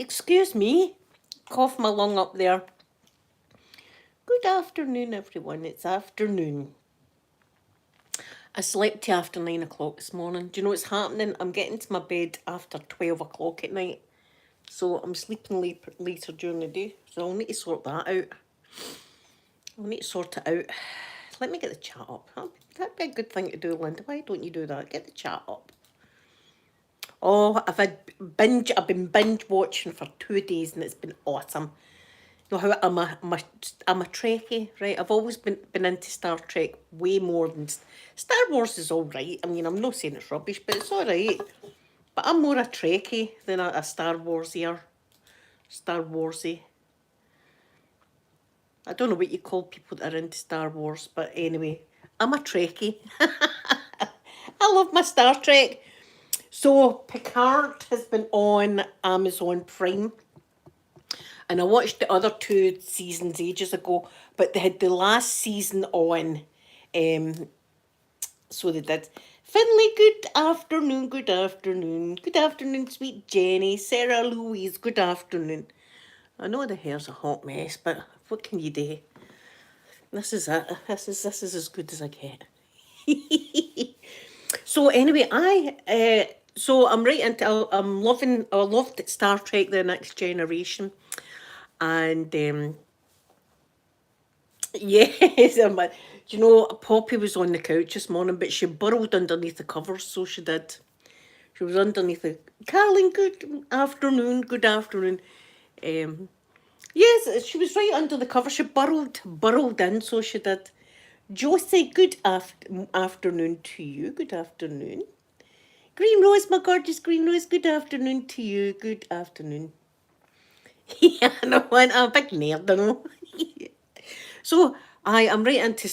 Excuse me, cough my lung up there. Good afternoon, everyone. It's afternoon. I slept till after 9 o'clock this morning. Do you know what's happening? I'm getting to my bed after 12 o'clock at night. So I'm sleeping later during the day. So I'll need to sort that out. I'll need to sort it out. Let me get the chat up. That'd be a good thing to do, Linda. Why don't you do that? Get the chat up. Oh, I've been binge watching for 2 days and it's been awesome. You know how I'm a Trekkie, right? I've always been into Star Trek way more than Star Wars is all right. I mean, I'm not saying it's rubbish, but it's all right. But I'm more a Trekkie than a Star Warsier. Star Warsy. I don't know what you call people that are into Star Wars, but anyway, I'm a Trekkie. I love my Star Trek. So Picard has been on Amazon Prime. And I watched the other 2 seasons ages ago, but they had the last season on. So they did. Finley, good afternoon, good afternoon. Good afternoon, sweet Jenny. Sarah Louise, good afternoon. I know the hair's a hot mess, but what can you do? This is it. This is as good as I get. So anyway, I'm right into I loved Star Trek: The Next Generation. And yes, do you know, Poppy was on the couch this morning, but she burrowed underneath the covers, so she did. She was underneath the Carlin, good afternoon, good afternoon. Yes, she was right under the cover. She burrowed in, so she did. Josie, good afternoon to you. Good afternoon. Green Rose, my gorgeous Green Rose, good afternoon to you. Good afternoon. Yeah, no, I'm a big nerd, I know. So I'm right into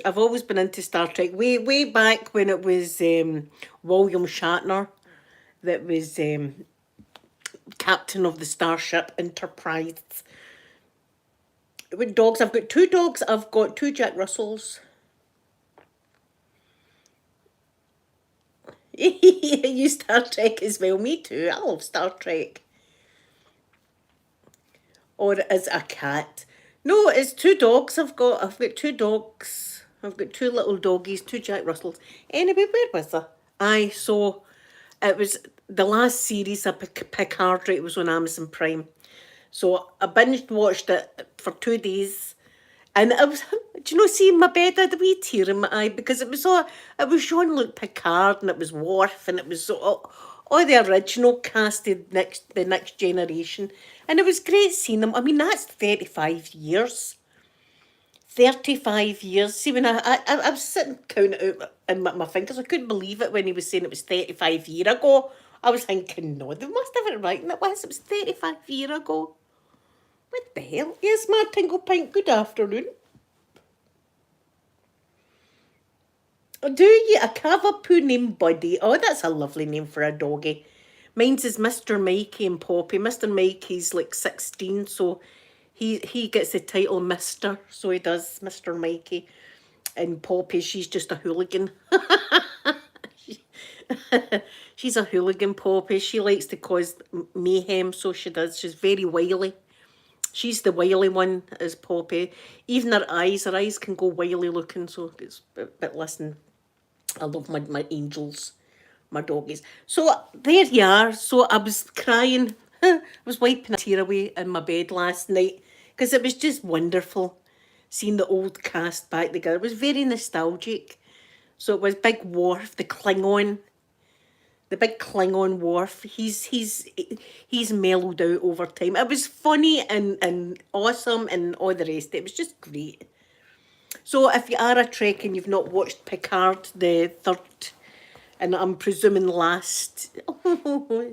I've always been into Star Trek. Way back when it was William Shatner that was captain of the Starship Enterprise. With dogs, I've got 2 dogs. I've got 2 Jack Russells. You Star Trek as well. Me too. I love Star Trek. Or as a cat. No, it's 2 dogs. I've got 2 dogs. I've got 2 little doggies, 2 Jack Russells. Anyway, where was I? So it was the last series of Picard, right? It was on Amazon Prime. So I binged watched it for 2 days. And I was, do you know, see in my bed, I had a wee tear in my eye because it was Jean-Luc Picard and it was Worf and it was all the original cast of the next generation. And it was great seeing them. I mean, that's 35 years. 35 years. See, when I was sitting counting out in my fingers, I couldn't believe it when he was saying it was 35 years ago. I was thinking, no, they must have it right. And it was 35 years ago. What the hell? Yes, my Tingle Pink, good afternoon. Oh, do you? A Cavapoo named Buddy. Oh, that's a lovely name for a doggy. Mine's is Mr. Mikey and Poppy. Mr. Mikey's like 16, so he gets the title Mr. So he does, Mr. Mikey. And Poppy, she's just a hooligan. She's a hooligan, Poppy. She likes to cause mayhem, so she does. She's very wily. She's the wily one, as Poppy. Even her eyes can go wily looking, so it's, but listen, I love my angels, my doggies. So there you are. So I was crying. I was wiping a tear away in my bed last night because it was just wonderful seeing the old cast back together. It was very nostalgic. So it was Big Worf, the Klingon, the big Klingon Worf. He's mellowed out over time. It was funny and awesome and all the rest. It was just great. So if you are a Trek and you've not watched Picard, the third, and I'm presuming last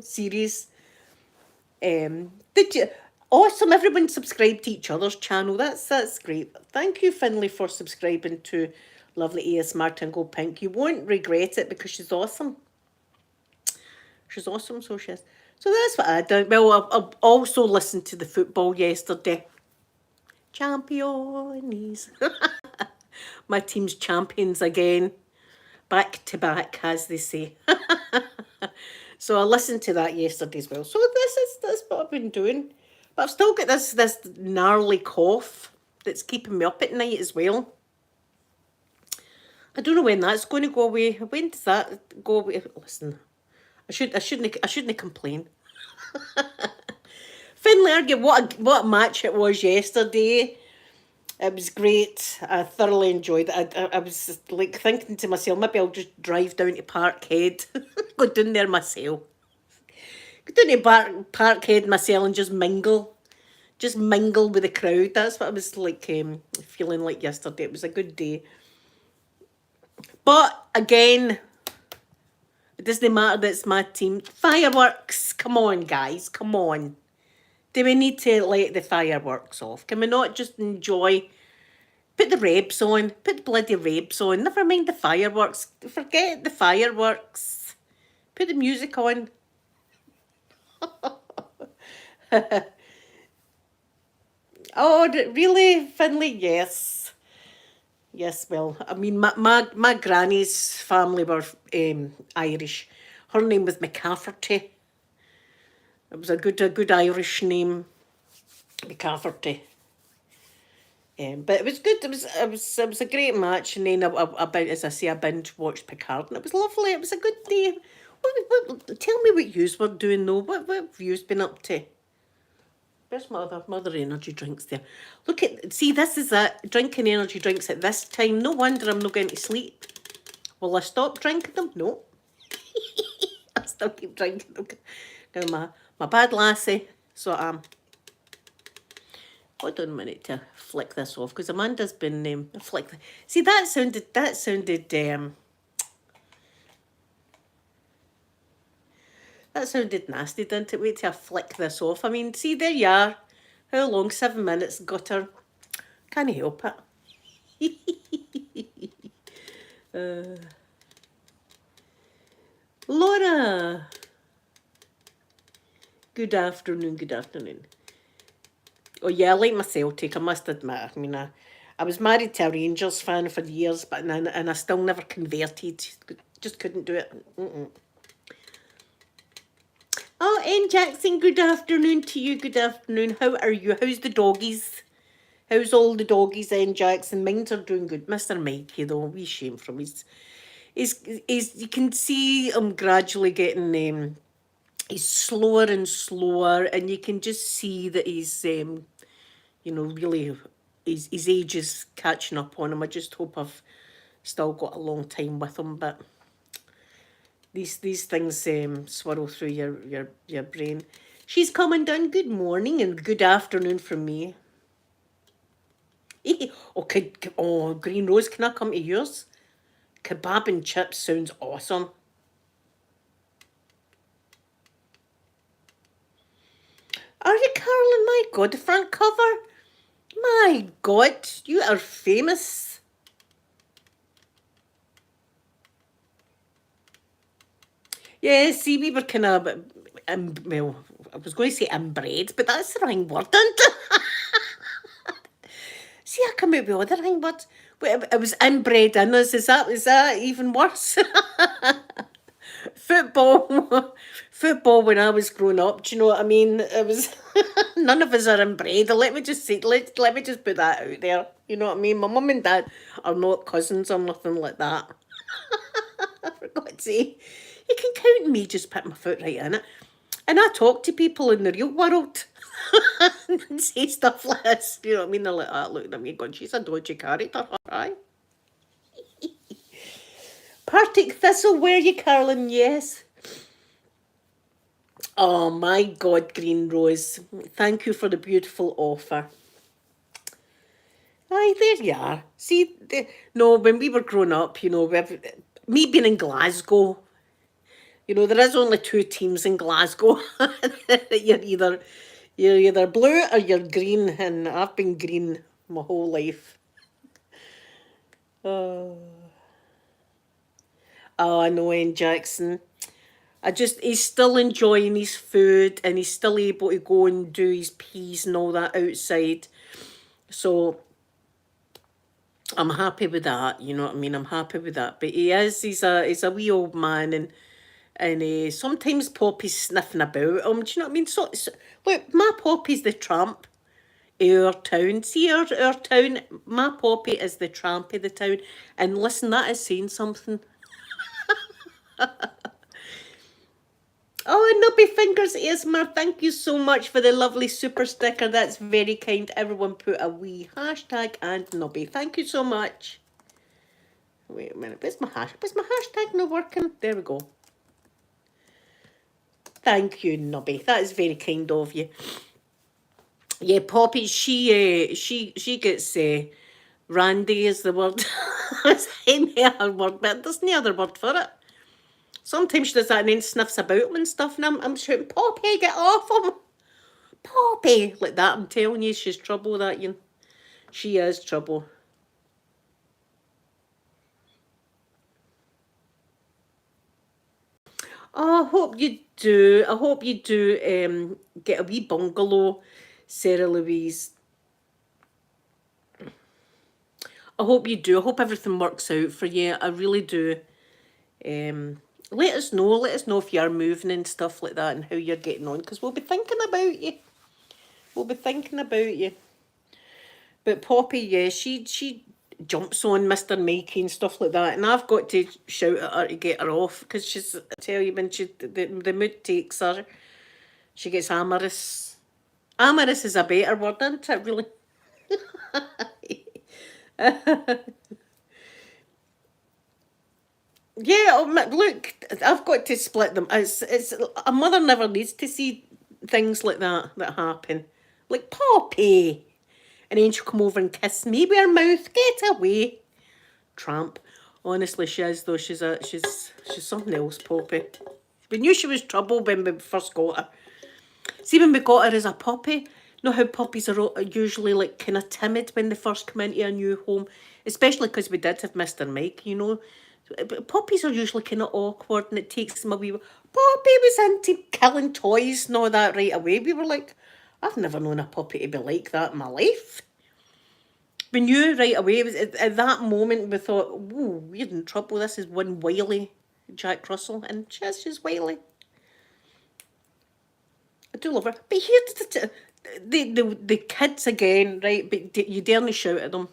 series, did you? Awesome! Everyone subscribe to each other's channel. That's great. Thank you, Finley, for subscribing to lovely ASMR Tingle Pink. You won't regret it because she's awesome. She's awesome, so she is. So that's what I did. Well, I also listened to the football yesterday. Champions. My team's champions again. Back to back, as they say. So I listened to that yesterday as well. So that's what I've been doing. But I've still got this gnarly cough that's keeping me up at night as well. I don't know when that's going to go away. When does that go away? Listen, I shouldn't complain. Finlay argue what a match it was yesterday. It was great. I thoroughly enjoyed it. I was just, like thinking to myself, maybe I'll just drive down to Parkhead, go down there myself, go down to Parkhead myself and just mingle with the crowd. That's what I was like feeling like yesterday. It was a good day. But again, it doesn't matter that it's my team. Fireworks, come on, guys, come on. Do we need to let the fireworks off? Can we not just enjoy? Put the rebs on. Put the bloody rebs on. Never mind the fireworks. Forget the fireworks. Put the music on. Oh, really, Finlay? Yes. Yes, well, I mean, my granny's family were Irish. Her name was McCafferty. It was a good Irish name, McCafferty. But it was good. It was a great match, and then as I say, I binge watched Picard, and it was lovely. It was a good day. Tell me what yous were doing though. What have yous been up to? Where's my other energy drinks there? See, this is it. Drinking energy drinks at this time. No wonder I'm not going to sleep. Will I stop drinking them? No. I still keep drinking them. Now my bad lassie. So hold on a minute to flick this off because Amanda's been flick. See, that sounded nasty, didn't it? Wait till I flick this off. I mean, see, there you are. How long? 7 minutes. Got her. Can't help it. Laura. Good afternoon. Good afternoon. Oh yeah, I like my Celtic, I must admit. I mean, I was married to a Rangers fan for years, but and I still never converted. Just couldn't do it. Oh, N Jackson, good afternoon to you. Good afternoon. How are you? How's the doggies? How's all the doggies, N Jackson? Mines are doing good. Mr. Mikey, though, wee shame from he's you can see him gradually getting he's slower and slower, and you can just see that he's really his age is catching up on him. I just hope I've still got a long time with him, but these things swirl through your brain. She's coming down. Good morning and good afternoon from me. Oh, Green Rose, can I come to yours? Kebab and chips sounds awesome. Are you, Carolyn? My God, the front cover. My God, you are famous. Yeah, see, we were kind of, well, I was going to say inbred, but that's the wrong word, isn't it? See, I come out with other wrong words. It was inbred in us. Is that even worse? Football when I was growing up, do you know what I mean? It was none of us are inbred. Let me just say, let me just put that out there. You know what I mean? My mum and dad are not cousins or nothing like that. For God's sake, you can count me just put my foot right in it. And I talk to people in the real world and say stuff like this. You know what I mean? They're like that, looking at me going, she's a dodgy character, aye. Partick Thistle, where you, Carolyn? Yes. Oh my God, Green Rose. Thank you for the beautiful offer. Aye, there you are. See, no, when we were growing up, me being in Glasgow, there is only two teams in Glasgow. you're either blue or you're green, and I've been green my whole life. Oh, I know, N Jackson. He's still enjoying his food, and he's still able to go and do his peas and all that outside. So I'm happy with that, you know what I mean? I'm happy with that. But he's a wee old man, And sometimes Poppy's sniffing about him. Do you know what I mean? So look, my Poppy's the tramp of our town. See our town, my Poppy is the tramp of the town. And listen, that is saying something. Oh, Nubby Fingers ASMR, thank you so much for the lovely super sticker. That's very kind. Everyone put a wee hashtag and Nubby. Thank you so much. Wait a minute, where's my hashtag not working? There we go. Thank you, Nubby. That is very kind of you. Yeah, Poppy, she gets randy is the word. It's any other word, but there's no other word for it. Sometimes she does that and then sniffs about him and stuff, and I'm shouting, Poppy, get off him! Poppy! Like that, I'm telling you, she's trouble, that you. She is trouble. Oh, I hope you do. I hope you do get a wee bungalow, Sarah Louise. I hope you do. I hope everything works out for you. I really do. Let us know. Let us know if you are moving and stuff like that and how you're getting on, because we'll be thinking about you. We'll be thinking about you. But Poppy, yeah, she jumps on Mr. Mikey and stuff like that, and I've got to shout at her to get her off, because she's, I tell you, when the mood takes her, she gets amorous. Amorous is a better word, isn't it, really? Yeah, look, I've got to split them. It's a mother never needs to see things like that happen. Like, Poppy! And then she'll come over and kiss me with her mouth. Get away. Tramp. Honestly, she is though. She's something else, Poppy. We knew she was trouble when we first got her. See, when we got her as a puppy, you know how puppies are usually like kind of timid when they first come into a new home, especially because we did have Mr. Mike, you know. Puppies are usually kind of awkward, and it takes them a wee. Poppy was into killing toys and all that right away. We were like, I've never known a puppy to be like that in my life. We knew right away. It was at that moment we thought, "Ooh, we're in trouble. This is one wily Jack Russell," and she's wily. I do love her, but here the kids again, right? But you daren't shout at them.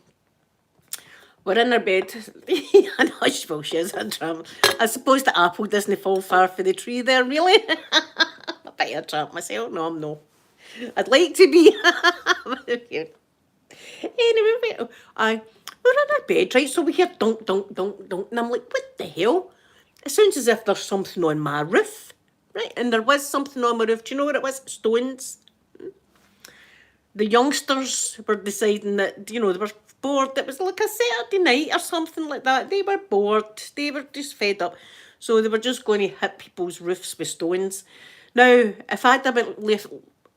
We're in our bed. I know she is a drama. I suppose the apple doesn't fall far for the tree there, really. I bet you're tramp myself. No, I'm no. I'd like to be. Anyway, we're in our bed, right? So we hear dunk, dunk, dunk, dunk. And I'm like, what the hell? It sounds as if there's something on my roof, right? And there was something on my roof. Do you know what it was? Stones. The youngsters were deciding that, you know, they were bored. It was like a Saturday night or something like that. They were bored. They were just fed up. So they were just going to hit people's roofs with stones. Now, if I'd have been left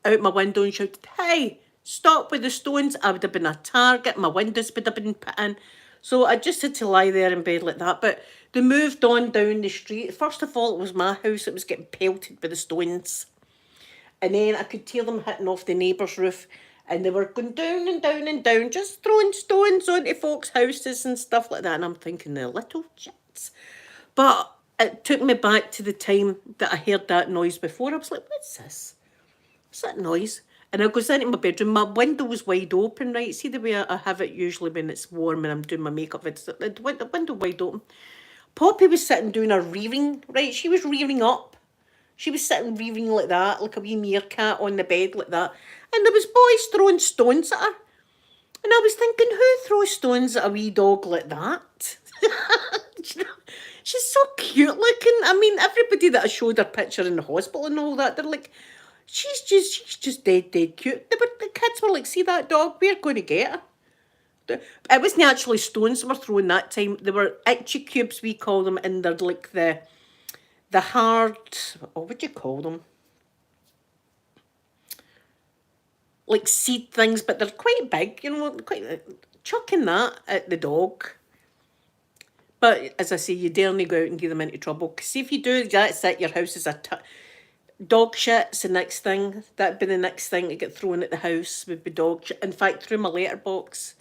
out my window and shouted, hey, stop with the stones, I would have been a target. My windows would have been put in. So I just had to lie there in bed like that. But they moved on down the street. First of all, it was my house that was getting pelted with the stones. And then I could hear them hitting off the neighbour's roof. And they were going down and down and down, just throwing stones onto folks' houses and stuff like that. And I'm thinking, the little shits. But it took me back to the time that I heard that noise before. I was like, what's this? What's that noise? And I goes into my bedroom. My window was wide open, right? See the way I have it usually when it's warm and I'm doing my makeup. It's the window wide open. Poppy was sitting doing her rearing, right? She was rearing up. She was sitting rearing like that, like a wee meerkat on the bed like that. And there was boys throwing stones at her. And I was thinking, who throws stones at a wee dog like that? She's so cute looking. I mean, everybody that I showed her picture in the hospital and all that, they're like, she's just dead cute. The kids were like, see that dog? We're going to get her. It wasn't actually stones they were throwing that time. They were itchy cubes, we call them, and they're like the hard, what do you call them? Like seed things, but they're quite big, you know, quite chucking that at the dog. But as I say, you daren't go out and get them into trouble. Because see, if you do, that's it, your house is dog shit's the next thing. That'd be the next thing to get thrown at the house, would be dog shit. In fact, through my letterbox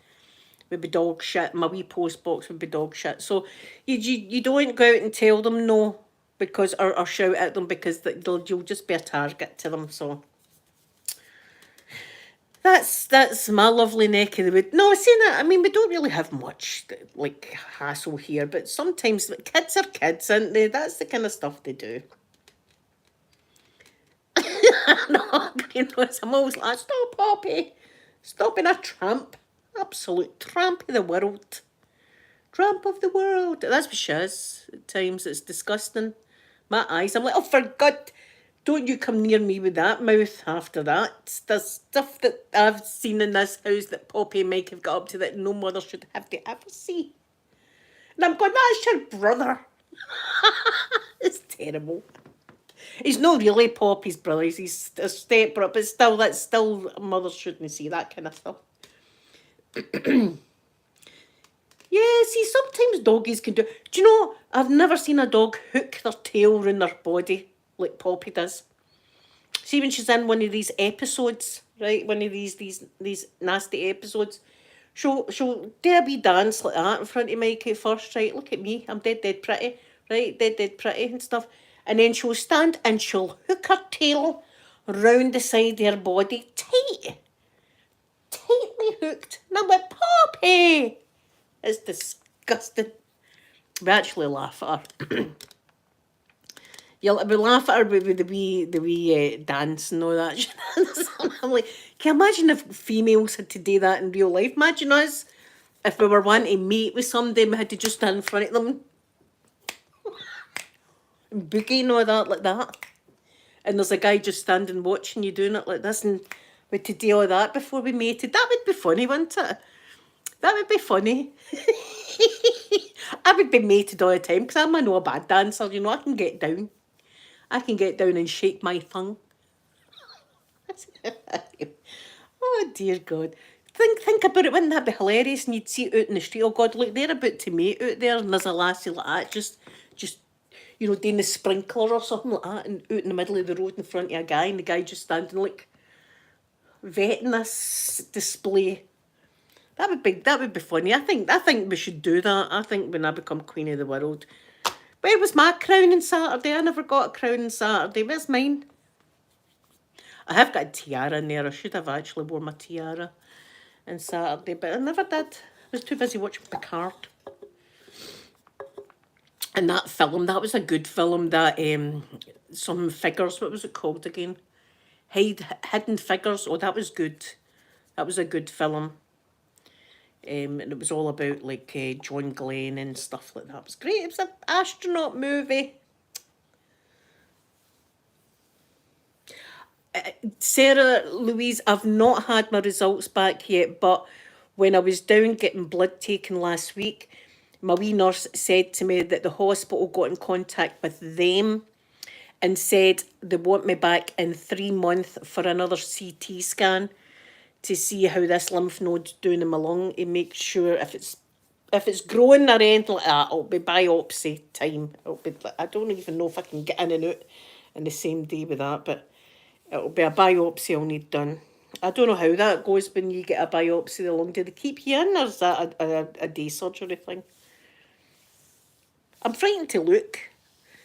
would be dog shit. My wee post box would be dog shit. So you don't go out and tell them no. because or shout at them because you'll just be a target to them. So that's my lovely neck of the wood. No, saying that, I mean, we don't really have much like hassle here, but sometimes kids are kids, aren't they? That's the kind of stuff they do. No, you know, I'm always like, stop, Poppy. Stop being a tramp. Absolute tramp of the world. Tramp of the world. That's what she is. At times it's disgusting. My eyes, I'm like, oh, for God, don't you come near me with that mouth after that. There's stuff that I've seen in this house that Poppy and Mike have got up to that no mother should have to ever see. And I'm going, that's your brother. It's terrible. He's not really Poppy's brother. He's a step-brother, but still, that's still, mothers shouldn't see that kind of stuff. Yeah, see, sometimes doggies can do... Do you know, I've never seen a dog hook their tail around their body like Poppy does. See, when she's in one of these episodes, right, one of these nasty episodes, she'll do a wee dance like that in front of Mikey first, right? Look at me, I'm dead pretty, right? Dead pretty and stuff. And then she'll stand and she'll hook her tail round the side of her body, tightly hooked. And I'm like, Poppy! It's disgusting. We actually laugh at her. We laugh at her with the wee dance and all that. I'm like, can you imagine if females had to do that in real life? Imagine us if we were wanting to meet with somebody and we had to just stand in front of them and boogie and all that like that. And there's a guy just standing watching you doing it like this, and we had to do all that before we mated. That would be funny, wouldn't it? That would be funny. I would be mated all the time because I'm a bad dancer, you know, I can get down. I can get down and shake my tongue. Oh dear God. Think about it, wouldn't that be hilarious? And you'd see it out in the street, oh God, look, they're about to mate out there, and there's a lassie like that, just you know, doing the sprinkler or something like that, and out in the middle of the road in front of a guy, and the guy just standing like vetting this display. That would be funny. I think we should do that. I think when I become Queen of the World. Where was my crown on Saturday? I never got a crown on Saturday. Where's mine? I have got a tiara in there. I should have actually worn my tiara on Saturday, but I never did. I was too busy watching Picard. And that film, that was a good film. That some figures. What was it called again? Hidden Figures. Oh, that was good. That was a good film. And it was all about like John Glenn and stuff like that. It was great. It was an astronaut movie. Sarah Louise, I've not had my results back yet, but when I was down getting blood taken last week, my wee nurse said to me that the hospital got in contact with them and said they want me back in 3 months for another CT scan to see how this lymph node's doing in my lung and make sure if it's growing or anything like that, it'll be biopsy time. I don't even know if I can get in and out in the same day with that, but it'll be a biopsy I'll need done. I don't know how that goes when you get a biopsy of the lung. Do they keep you in, or is that a day surgery thing? I'm frightened to look.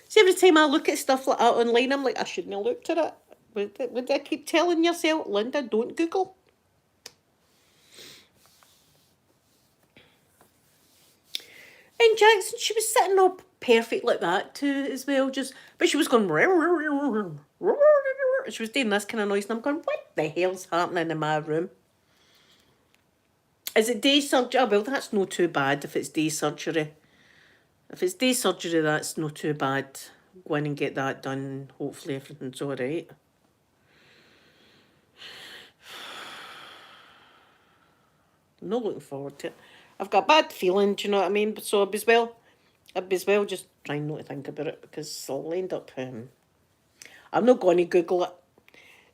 See, every time I look at stuff like that online, I'm like, I shouldn't have looked at it. Would I keep telling yourself, Linda, don't Google? And Jackson, she was sitting up perfect like that too as well, but she was going, she was doing this kind of noise, and I'm going, what the hell's happening in my room? Is it day surgery? Oh, well, that's not too bad if it's day surgery. If it's day surgery, that's not too bad. Go in and get that done. Hopefully everything's all right. I'm not looking forward to it. I've got a bad feeling, do you know what I mean? So I'd be as well just trying not to think about it, because I'll end up... I'm not going to Google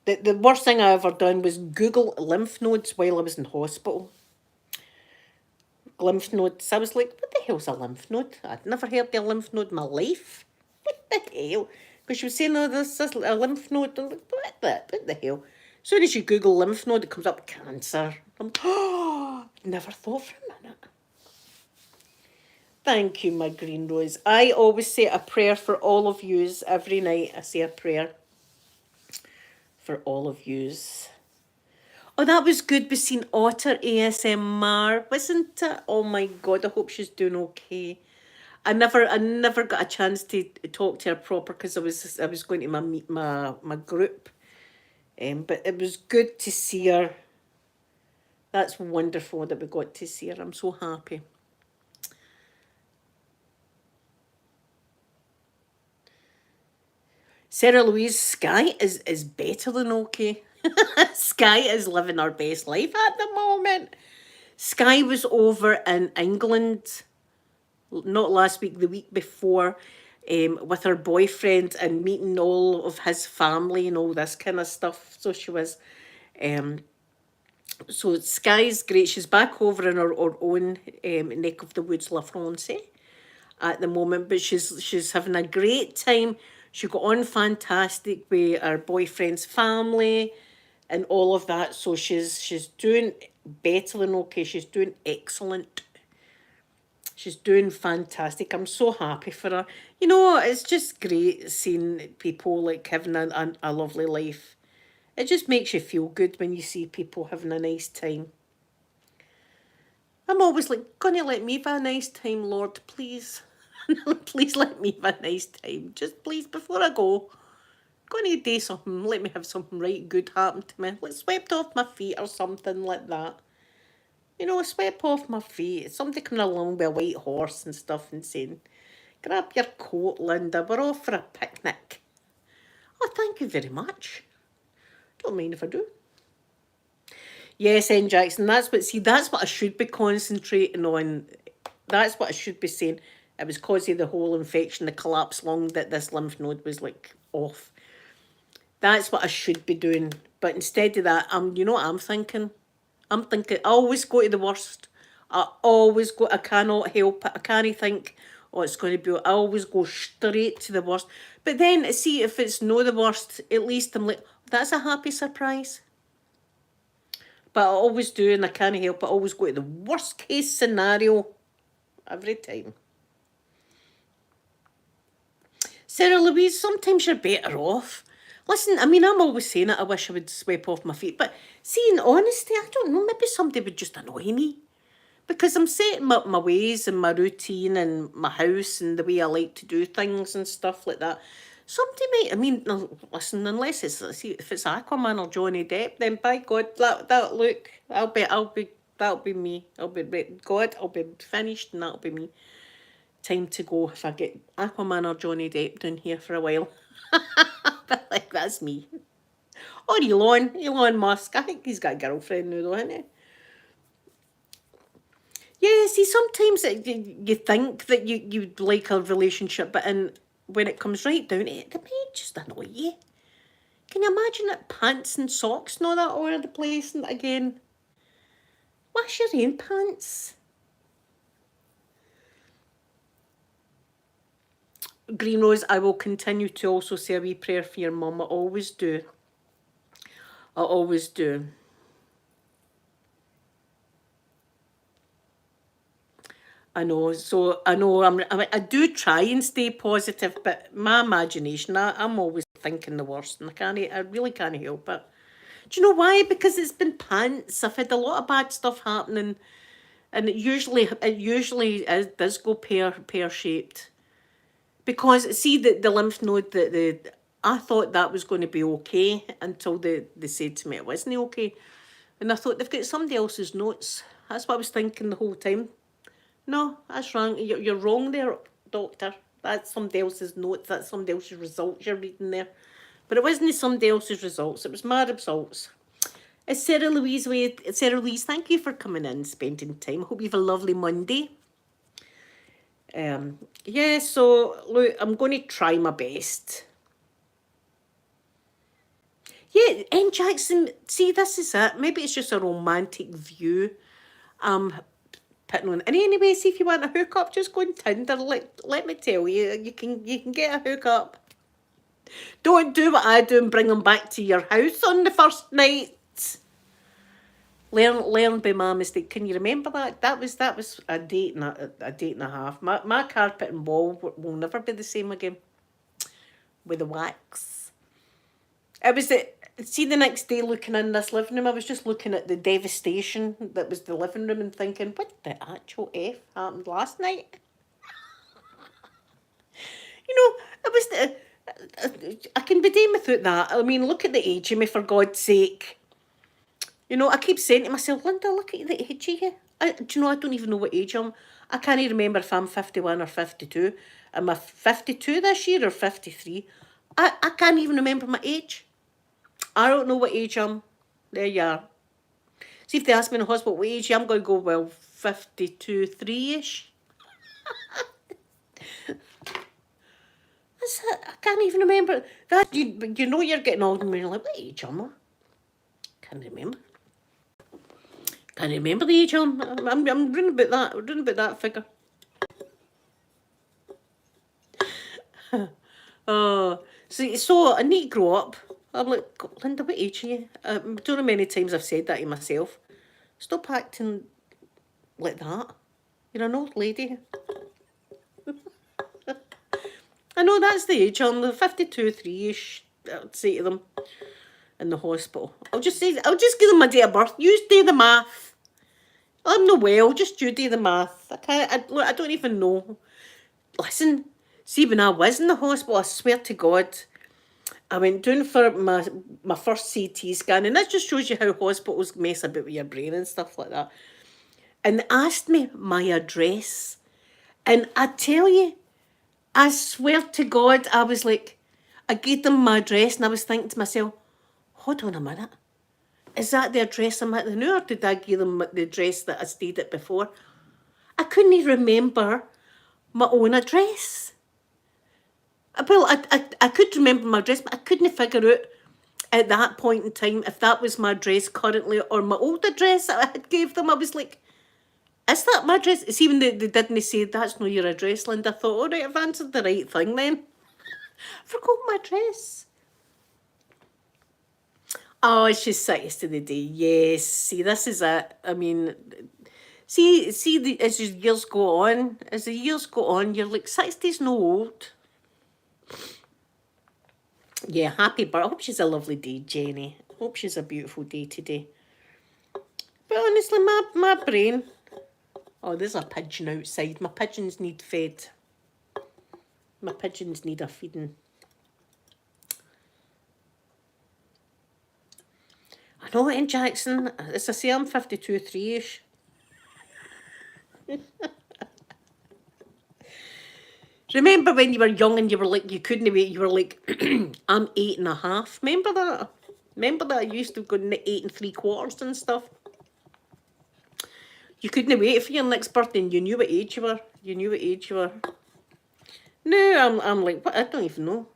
it. The worst thing I ever done was Google lymph nodes while I was in hospital. Lymph nodes. I was like, what the hell's a lymph node? I'd never heard of a lymph node in my life. What the hell? Because she was saying, oh, this is a lymph node. I'm like, what the hell? As soon as you Google lymph node, it comes up cancer. I'm like, oh, never thought for a minute. Thank you, my green rose. I always say a prayer for all of yous every night. I say a prayer for all of yous. Oh, that was good. We seen Otter ASMR, wasn't it? Oh my God, I hope she's doing okay. I never got a chance to talk to her proper because I was going to my group. But it was good to see her. That's wonderful that we got to see her. I'm so happy. Sarah Louise, Sky is better than okay. Sky is living her best life at the moment. Sky was over in England, not last week, the week before, with her boyfriend and meeting all of his family and all this kind of stuff. So she was. Um, so Sky's great. She's back over in her own neck of the woods, La France, at the moment, but she's having a great time. She got on fantastic with her boyfriend's family and all of that. So she's doing better than okay. She's doing excellent. She's doing fantastic. I'm so happy for her. You know, it's just great seeing people like having a lovely life. It just makes you feel good when you see people having a nice time. I'm always like, gonna let me have a nice time, Lord, please. Please let me have a nice time. Just please, before I go, gonna do something. Let me have something right good happen to me. Like swept off my feet or something like that. You know, swept off my feet. Somebody coming along with a white horse and stuff and saying, grab your coat, Linda. We're off for a picnic. Oh, thank you very much. Don't mind if I do. Yes, N Jackson, that's what I should be concentrating on. That's what I should be saying. It was because of the whole infection, the collapsed lung, that this lymph node was like off. That's what I should be doing. But instead of that, you know what I'm thinking? I'm thinking I always go to the worst. I cannot help it. I can't think, oh, it's going to be, I always go straight to the worst. But then, see, if it's no the worst, at least I'm like, that's a happy surprise. But I always do, and I can't help it. I always go to the worst case scenario every time. Sarah Louise, sometimes you're better off. Listen, I mean, I'm always saying it. I wish I would swipe off my feet. But see, in honesty, I don't know. Maybe somebody would just annoy me. Because I'm setting my ways and my routine and my house and the way I like to do things and stuff like that. Somebody might, I mean, listen, unless see, if it's Aquaman or Johnny Depp, then by God, look, that'll be me. I'll be finished and that'll be me. Time to go if I get Aquaman or Johnny Depp down here for a while. But like, that's me. Or Elon Musk. I think he's got a girlfriend now though, hasn't he? Yeah, see, sometimes you think that you'd like a relationship, but when it comes right down to it, they may just annoy you. Can you imagine it? Pants and socks and all that all over the place, and again, wash your own pants. Green Rose, I will continue to also say a wee prayer for your mum. I always do. I always do. I know. So I know I do try and stay positive, but my imagination, I'm always thinking the worst, and I really can't help it. Do you know why? Because it's been pants. I've had a lot of bad stuff happening, and it usually does go pear shaped. Because see the lymph node, the I thought that was going to be okay until they said to me it wasn't okay, and I thought they've got somebody else's notes. That's what I was thinking the whole time. No, that's wrong. You're wrong there, doctor. That's somebody else's notes. That's somebody else's results you're reading there. But it wasn't somebody else's results. It was my results. It's Sarah Louise. Sarah Louise, thank you for coming in, spending time. Hope you have a lovely Monday. Yeah, so look, I'm going to try my best. Yeah, N Jackson, see, this is it. Maybe it's just a romantic view. Putting on. And anyway, see if you want a hookup, just go on Tinder. Let me tell you, you can get a hookup. Don't do what I do and bring them back to your house on the first night. Learn by my mistake. Can you remember that? That was a date and a date and a half. My carpet and wall will never be the same again with the wax. It was the see the next day looking in this living room. I was just looking at the devastation that was the living room and thinking, what the actual f happened last night? You know, it was the. I can be done without that. I mean, look at the age of me, for God's sake. You know, I keep saying to myself, Linda, look at the age of you. Do you know, I don't even know what age I'm. I can't even remember if I'm 51 or 52. Am I 52 this year or 53? I can't even remember my age. I don't know what age I'm. There you are. See, if they ask me in the hospital what age I'm going to go, well, 52, 3-ish. That's it. I can't even remember. That you know you're getting old and you're like, what age am I? Can't remember. Can't remember the age I'm running about that. I'm running about that figure. So I need to grow up. I'm like, Linda, what age are you? I don't know how many times I've said that to myself. Stop acting like that. You're an old lady. I know that's the age. I'm the 52, 3-ish. I'd say to them in the hospital. I'll just give them my date of birth. You do the math. I'm no well. Just you do the math. I can't. I don't even know. Listen. See, when I was in the hospital, I swear to God, I went down for my first CT scan, and that just shows you how hospitals mess about with your brain and stuff like that. And they asked me my address, and I tell you, I swear to God, I was like, I gave them my address, and I was thinking to myself, hold on a minute, is that the address I'm at now, or did I give them the address that I stayed at before? I couldn't even remember my own address. Well, I could remember my address, but I couldn't figure out at that point in time if that was my address currently or my old address that I had gave them. I was like, is that my address? It's even they didn't say that's not your address, Linda. I thought, all right, I've answered the right thing then. I forgot my address. Oh, it's just sights to the day. Yes. See, this is it. I mean, see, as the years go on, you're like, 60's no old. Yeah, happy birthday. I hope she's a lovely day, Jenny. Hope she's a beautiful day today. But honestly, my brain... Oh, there's a pigeon outside. My pigeons need fed. My pigeons need a feeding. I know it in Jackson. As I say, I'm 52, 3-ish. Remember when you were young and you were like, you couldn't wait, you were like, I'm 8.5. Remember that? Remember that I used to go 8 3/4 and stuff? You couldn't wait for your next birthday and you knew what age you were. You knew what age you were. No, I'm like, what? I don't even know.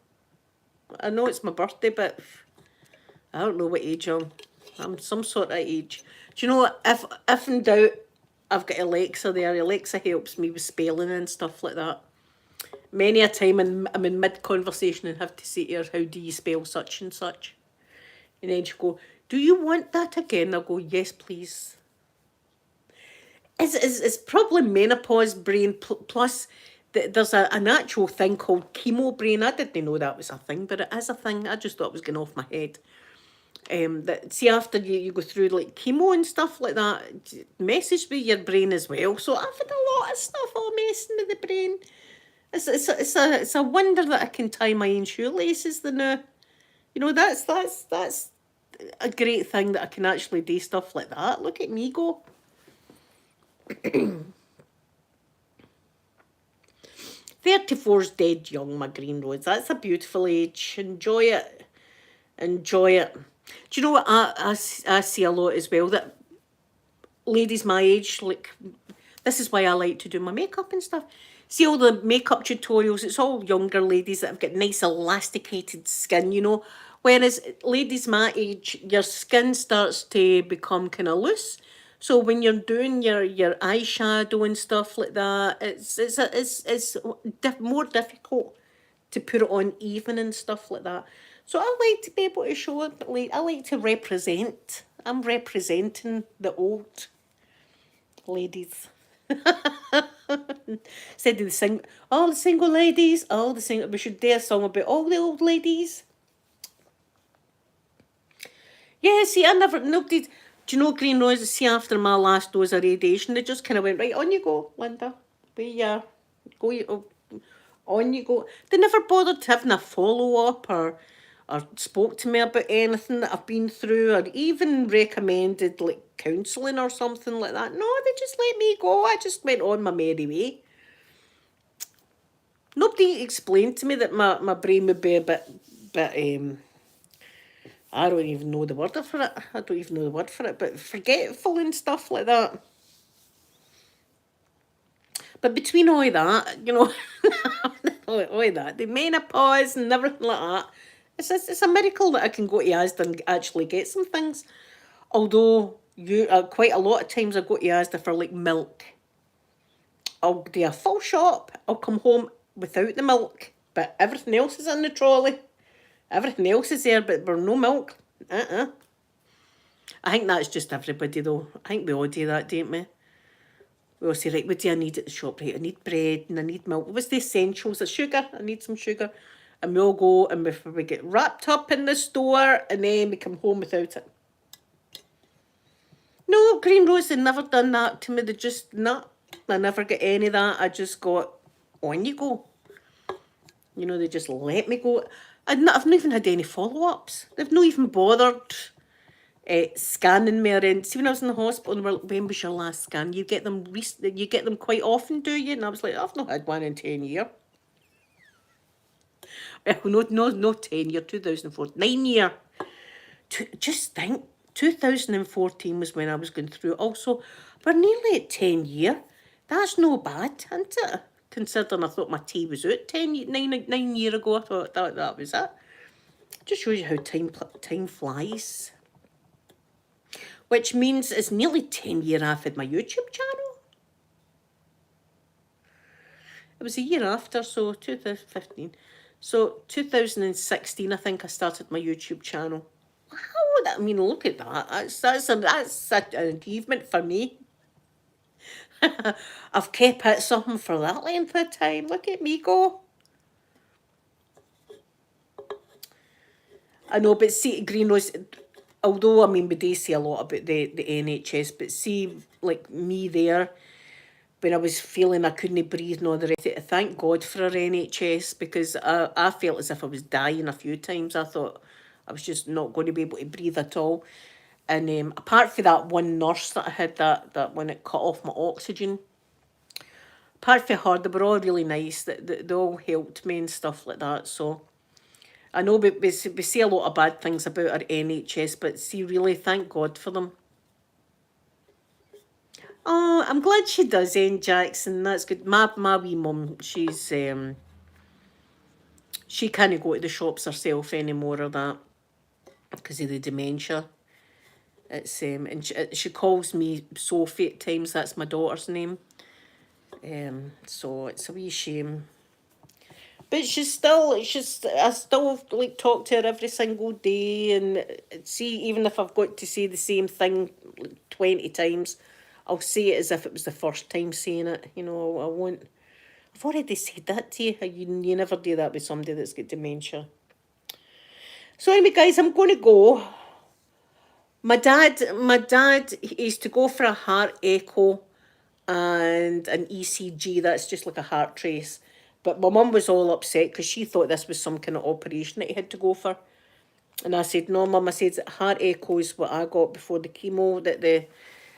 I know it's my birthday, but I don't know what age I'm. I'm some sort of age. Do you know what? If in doubt, I've got Alexa there. Alexa helps me with spelling and stuff like that. Many a time I'm in mid-conversation and have to say to her, how do you spell such and such? And then she'll go, do you want that again? I'll go, yes, please. It's probably menopause brain plus there's an actual thing called chemo brain. I didn't know that was a thing, but it is a thing. I just thought it was going off my head. That see, after you go through like chemo and stuff like that, it messes with your brain as well. So I've had a lot of stuff all messing with the brain. It's a wonder that I can tie my own shoelaces the now. You know, that's a great thing that I can actually do stuff like that. Look at me go. 34's dead young, my green rose. That's a beautiful age. Enjoy it. Enjoy it. Do you know what I see a lot as well? That ladies my age, like, this is why I like to do my makeup and stuff. See all the makeup tutorials, it's all younger ladies that have got nice elasticated skin, you know. Whereas ladies my age, your skin starts to become kind of loose. So when you're doing your eyeshadow and stuff like that, it's more difficult to put it on even and stuff like that. So I like to be able to show it, like, I like to represent. I'm representing the old ladies. Said to the all the single ladies, all the single. We should do a song about all the old ladies. Yeah, see, I never, nobody, do you know Green Roses? See, after my last dose of radiation, they just kind of went, right, on you go, Linda. Go, on you go. They never bothered having a follow up or spoke to me about anything that I've been through, or even recommended like counselling or something like that. No, they just let me go. I just went on my merry way. Nobody explained to me that my brain would be a bit I don't even know the word for it. I don't even know the word for it, but forgetful and stuff like that. But between all that, all that, the menopause and everything like that, it's a miracle that I can go to Asda and actually get some things. Although quite a lot of times I go to Asda for like milk. I'll do a full shop. I'll come home without the milk, but everything else is in the trolley. Everything else is there, but there's no milk. I think that's just everybody though. I think we all do that, don't we? We all say, right, what do I need at the shop? Right, I need bread and I need milk. What's the essentials? The sugar, I need some sugar. And we all go and we get wrapped up in the store and then we come home without it. No, Green Rose, they never done that to me. They just, I never get any of that. I just got, on you go. They just let me go. I've not even had any follow-ups. They've not even bothered scanning me or anything. See, when I was in the hospital, and they were like, when was your last scan? You get them quite often, do you? And I was like, I've not had one in 10 years. Well, no 10 year, 2004, 9 year. Just think, 2014 was when I was going through it. Also, we're nearly at 10 year. That's no bad, isn't it? Considering I thought my tea was out 9 years ago. I thought that was it. Just shows you how time flies. Which means it's nearly 10 years I've had my YouTube channel. It was a year after, so 2015. So 2016, I think I started my YouTube channel. Wow, look at that. That's such an achievement for me. I've kept at something for that length of time. Look at me go. I know, but see, Green Rose, although, we do see a lot about the NHS, but see, like me there, when I was feeling I couldn't breathe and all the rest of it, thank God for our NHS, because I felt as if I was dying a few times. I thought I was just not going to be able to breathe at all. And apart from that one nurse that I had that when it cut off my oxygen, apart from her, they were all really nice. They all helped me and stuff like that. So I know we say a lot of bad things about our NHS, but see, really, thank God for them. Oh, I'm glad she does, Jackson. That's good. My wee mum, she's she can't go to the shops herself anymore or that because of the dementia. It's and she calls me Sophie at times. That's my daughter's name. So it's a wee shame. But I still like talk to her every single day, and see, even if I've got to say the same thing like 20 times, I'll say it as if it was the first time saying it. I won't. I've already said that to you. You never do that with somebody that's got dementia. So anyway, guys, I'm going to go. My dad is to go for a heart echo and an ECG. That's just like a heart trace. But my mum was all upset because she thought this was some kind of operation that he had to go for. And I said, no, Mum, I said, heart echo is what I got before the chemo.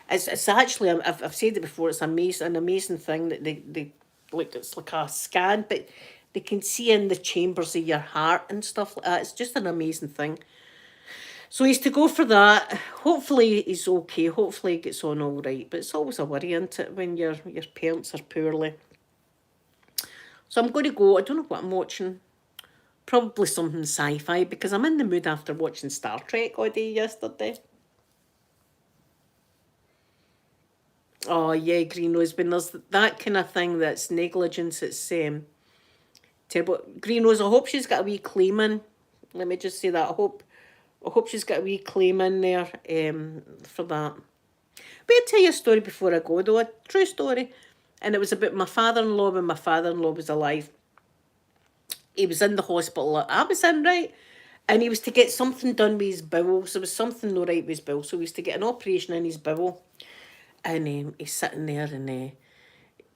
It's actually, I've said it before, it's an amazing thing that they like, it's like a scan, but they can see in the chambers of your heart and stuff like that. It's just an amazing thing. So he's to go for that. Hopefully he's okay. Hopefully he gets on all right. But it's always a worry, isn't it, when your parents are poorly. So I'm going to go. I don't know what I'm watching. Probably something sci-fi, because I'm in the mood after watching Star Trek all day yesterday. Oh yeah, Green Rose. When there's that kind of thing that's negligence, it's terrible. Green Rose, I hope she's got a wee claim in. Let me just say that. I I hope she's got a wee claim in there for that. But I'll tell you a story before I go, though, a true story. And it was about my father-in-law when my father-in-law was alive. He was in the hospital I was in, right? And he was to get something done with his bowels. There was something no right with his bowel. So he was to get an operation in his bowel. And he's sitting there and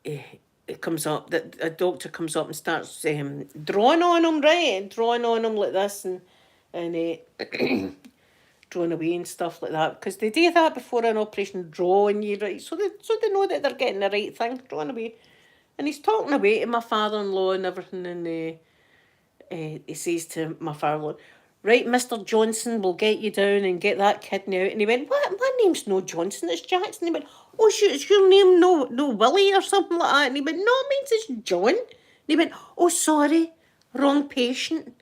it comes up, that a doctor comes up and starts drawing on him, right? Drawing on him like this and drawing away and stuff like that. Because they do that before an operation, drawing you, right? So they know that they're getting the right thing, drawing away. And he's talking away to my father-in-law and everything, and he says to my father-in-law, right, Mr. Johnson, we'll get you down and get that kidney out. And he went, what? My name's no Johnson, it's Jackson. He went, oh, shoot, is your name no Willie or something like that? And he went, no, mine's is John. And he went, oh, sorry, wrong patient.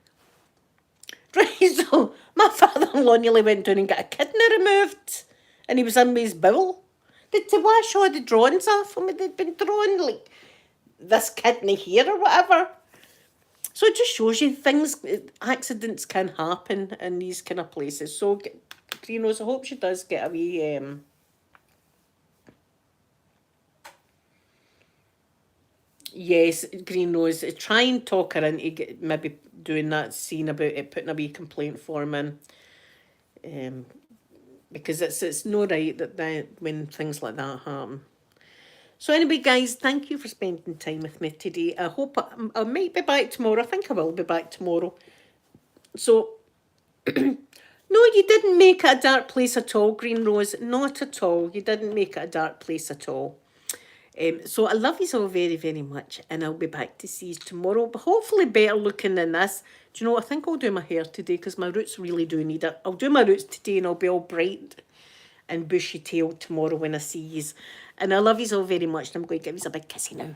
Right, so my father-in-law nearly went down and got a kidney removed. And he was in with his bowel. To wash all the drawings off him, they'd been drawn like this kidney here or whatever. So it just shows you accidents can happen in these kind of places. So, you know, so I hope she does get a wee yes, Green Rose. Try and talk her into maybe doing that scene about it, putting a wee complaint form in. Because it's no right that when things like that happen. So anyway, guys, thank you for spending time with me today. I hope I might be back tomorrow. I think I will be back tomorrow. So, no, you didn't make it a dark place at all, Green Rose. Not at all. You didn't make it a dark place at all. So I love you all very, very much. And I'll be back to see you tomorrow. But hopefully better looking than this. Do you know, I think I'll do my hair today because my roots really do need it. I'll do my roots today and I'll be all bright and bushy-tailed tomorrow when I see you. And I love you all very much. And I'm going to give you a big kissy now.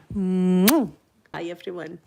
Bye, everyone.